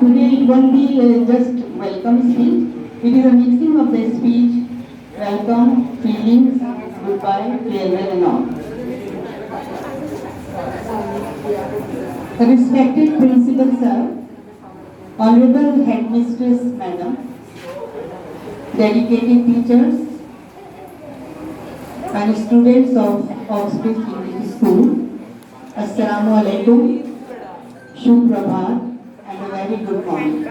Today it won't be just welcome speech. It is a mixing of the speech, welcome, feelings, goodbye, farewell and all. Respected Principal Sir, Honorable Headmistress Madam, dedicated teachers and students of Oxbridge English School, Assalamu alaikum, Shubh Prabhat, and a very good morning.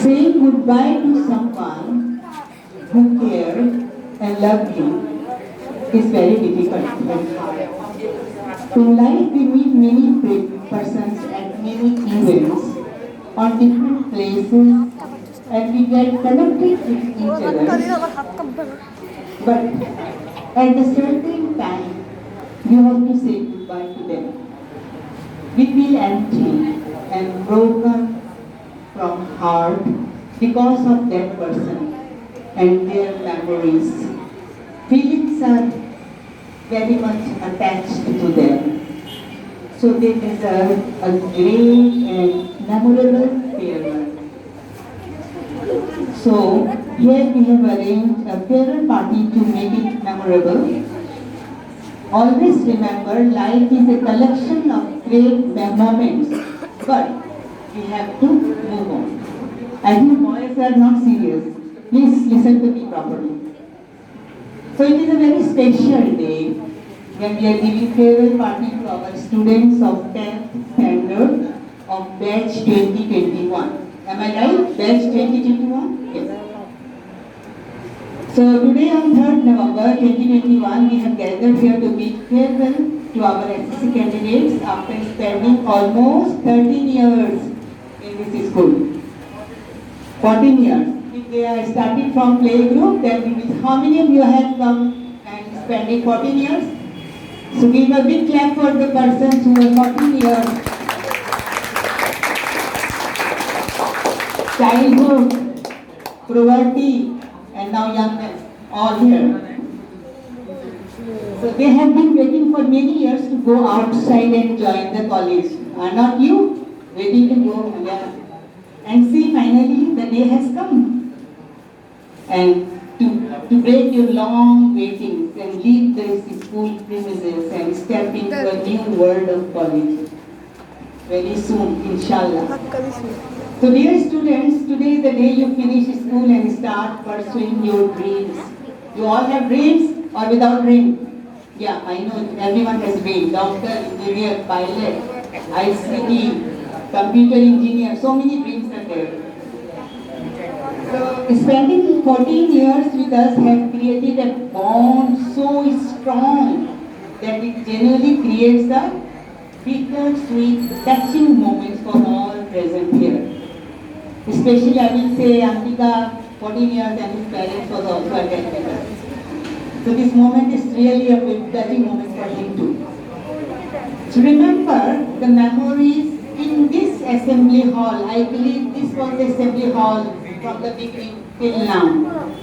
Saying goodbye to someone who cared and loved you is very difficult and hard. In life, we meet many persons at many events on different places and we get connected with each other. But at the certain time, you have to say goodbye to them. We feel empty and broken from heart because of that person and their memories. Feelings are very much attached to them. So they deserve a great and memorable farewell. So here we have arranged a farewell party to make it memorable. Always remember, life is a collection of great moments, but we have to move on. I think boys are not serious. Please listen to me properly. So it is a very special day when we are giving farewell party to our students of 10th standard of batch 2021. Am I right? Batch 2021? Yes. So today on 3rd November 2021, we have gathered here to bid farewell to our SSC candidates after spending almost 13 years in this school. 14 years. If they are started from playgroup, then with how many of you have come and spending 14 years? So give a big clap for the persons who are 14 years. Childhood, poverty, and now young men, all here. So they have been waiting for many years to go outside and join the college. Are not you ready to go? Yeah. And see, finally the day has come. And to break your long waitings and leave the school premises and step into a new world of college. Very soon, inshallah. So dear students, today is the day you finish school and start pursuing your dreams. You all have dreams or without dreams? Yeah, I know everyone has dreams. Doctor, engineer, pilot, ICT, computer engineer, so many dreams are there. So spending 14 years with us have created a bond so strong that it genuinely creates a bittersweet, touching moments for all present here. Especially I will say Antika, 14 years and his parents was also attached with us. So this moment is really a big touching moment for him too. So remember the memories in this assembly hall. I believe this was the assembly hall from the beginning till now.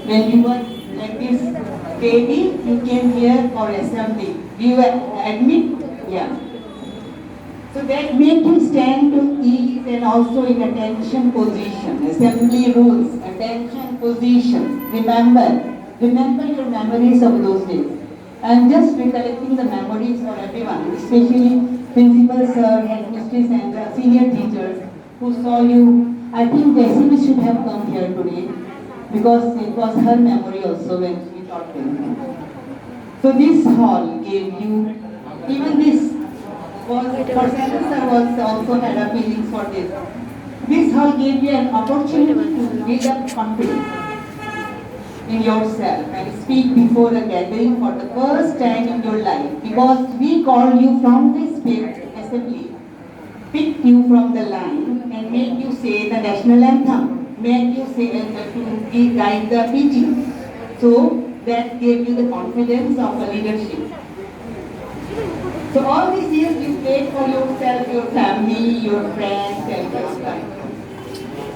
When you were like this baby, you came here for assembly. Do you admit? Yeah. So that made you stand to ease and also in attention position. Assembly rules, attention position. Remember your memories of those days. I am just recollecting the memories for everyone, especially principal sir, headmistress and the senior teachers who saw you. I think Desi should have come here today because it was her memory also when she taught them. So this hall gave you, even this was, for sir was also had a feeling for this. This hall gave you an opportunity to build up confidence in yourself and speak before a gathering for the first time in your life, because we called you from this assembly, picked you from the line and made you say the national anthem, made you say to guide the PG. So that gave you the confidence of a leadership. So all these years you prayed for yourself, your family, your friends and your life.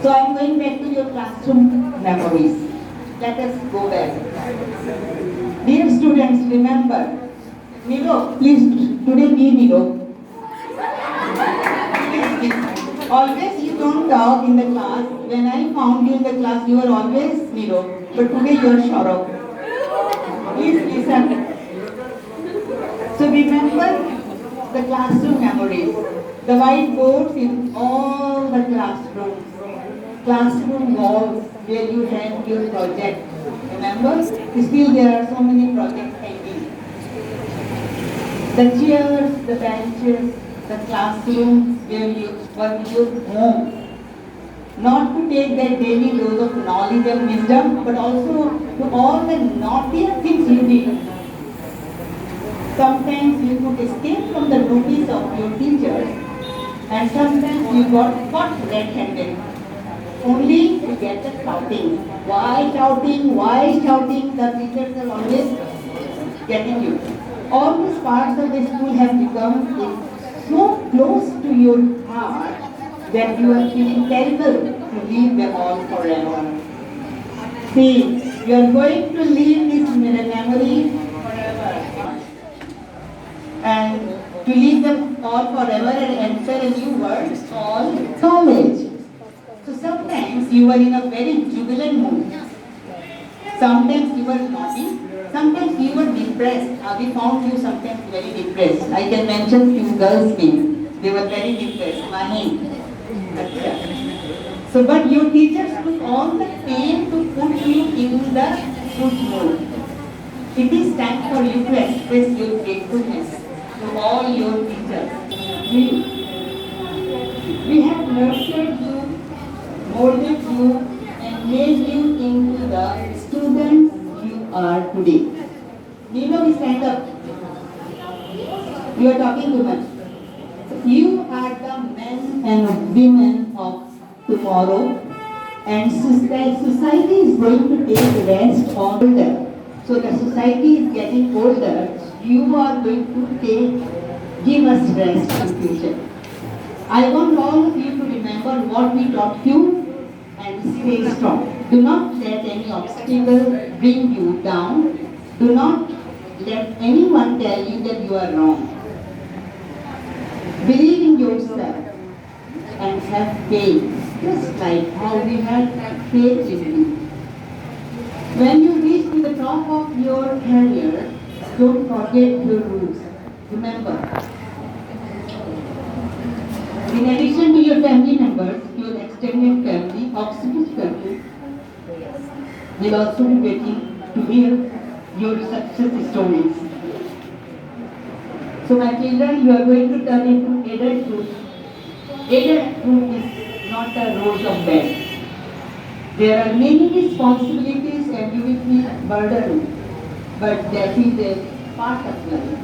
So I am going back to your classroom memories. Let us go back. Dear students, remember, Nilo, please today be Nilo. Always you don't talk in the class. When I found you in the class, you were always Niro. But today you are Shaurabh. Please listen. So remember the classroom memories. The whiteboards in all the classrooms. Classroom walls where you had your project. Remember? Still there are so many projects hanging. The chairs, the benches, the classrooms where you were your home. Not to take that daily dose of knowledge and wisdom, but also to all the naughty things you did. Sometimes you could escape from the notice of your teachers, and sometimes you got caught red-handed, only to get the shouting. Why shouting? Why shouting? The teachers are always getting you. All these parts of the school have become so close to your heart that you are feeling terrible to leave them all forever. See, you are going to leave this memory forever. And to leave them all forever and enter a new world called college. So sometimes you were in a very jubilant mood. Sometimes you were naughty. Sometimes you were depressed. We found you sometimes very depressed. I can mention few girls' names. They were very depressed. Mahi. So, but your teachers took all the pain to put you in the good mood. It is time for you to express your gratefulness to all your teachers. We have nurtured you, molded you, and made you into the students you are today. Nilo, we stand up. You are talking too much. You are the men and women of tomorrow, and society is going to take rest older. So the society is getting older. You are going to give us rest in future. I want all of you to remember what we taught you and stay strong. Do not let any obstacle bring you down. Do not let anyone tell you that you are wrong. Believe in yourself and have faith, just like how we had faith in you. When you reach to the top of your career, don't forget your roots. Remember, in addition to your family members, your extended family, Oxford family, will also be waiting to hear your success stories. So my children, you are going to turn into adulthood. Adulthood is not a rose of bed. There are many responsibilities and you will feel burdened, but that is a part of life.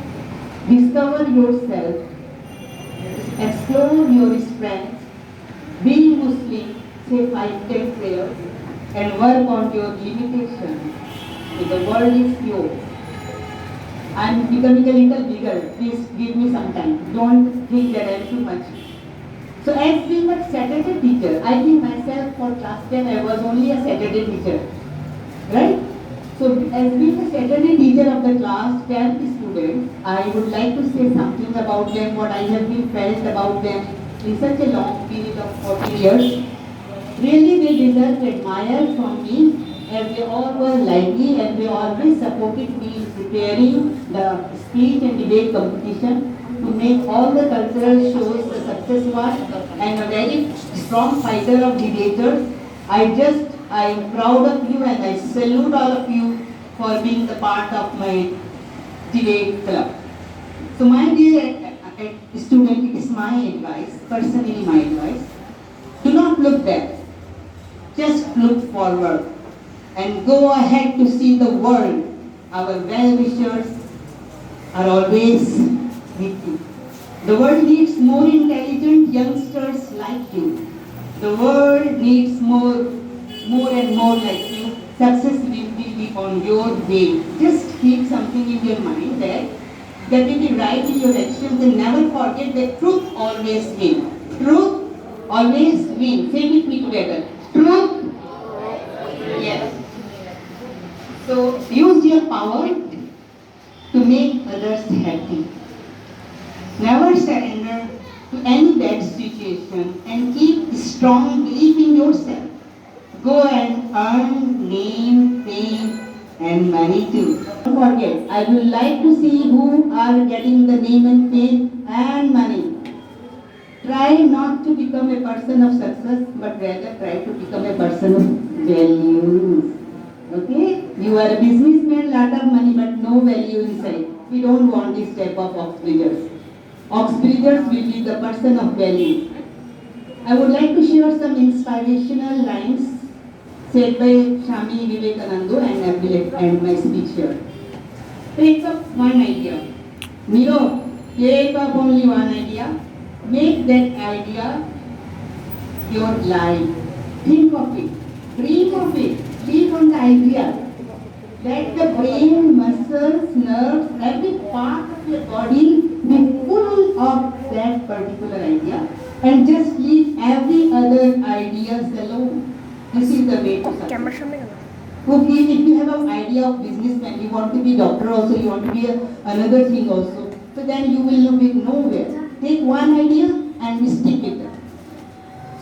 Discover yourself, explore your strengths, be Muslim, say 5-10 prayers, and work on your limitations. So the world is yours. I am becoming a little bigger. Please give me some time. Don't think that I am too much. So as being a Saturday teacher, I think myself for class 10 I was only a Saturday teacher. Right? So as being a Saturday teacher of the class 10 students, I would like to say something about them, what I have been felt about them in such a long period of 40 years. Really they deserve admire from me, as they all were lively and they always supported me in preparing the speech and debate competition to make all the cultural shows a success one, and a very strong fighter of debaters. I am proud of you and I salute all of you for being the part of my debate club. So my dear student, it is my advice, personally my advice, do not look back, just look forward and go ahead to see the world. Our well-wishers are always with you. The world needs more intelligent youngsters like you. The world needs more and more like you. Success will be on your way. Just keep something in your mind that will be right in your actions, and never forget that truth always wins. Truth always wins. Say with me together. Truth. Yes. So use your power to make others happy. Never surrender to any bad situation and keep keep strong belief in yourself. Go and earn name, fame, and money too. Don't forget, I would like to see who are getting the name and fame and money. Try not to become a person of success, but rather try to become a person of values. Okay? You are a businessman, lot of money, but no value inside. We don't want this type of ox-breeders. Ox-breeders will be the person of value. I would like to share some inspirational lines said by Swami Vivekananda and end my speech here. Take up one idea. Miro, take up only one idea. Make that idea your life. Think of it. Dream of it. Live on the idea. Let the brain, muscles, nerves, every part of your body be full of that particular idea and just leave every other ideas alone. This is the way to success. Okay, if you have an idea of businessman, you want to be doctor also, you want to be another thing also, so then you will be nowhere. Take one idea and stick it.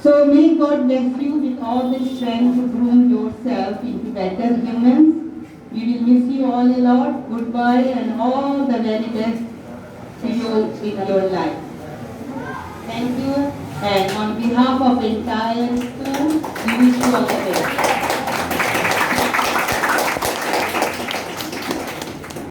So may God bless you with all the strength to groom yourself into better humans. We will miss you all a lot. Goodbye and all the very best to you in your life. Thank you. And on behalf of the entire school, we wish you all the best.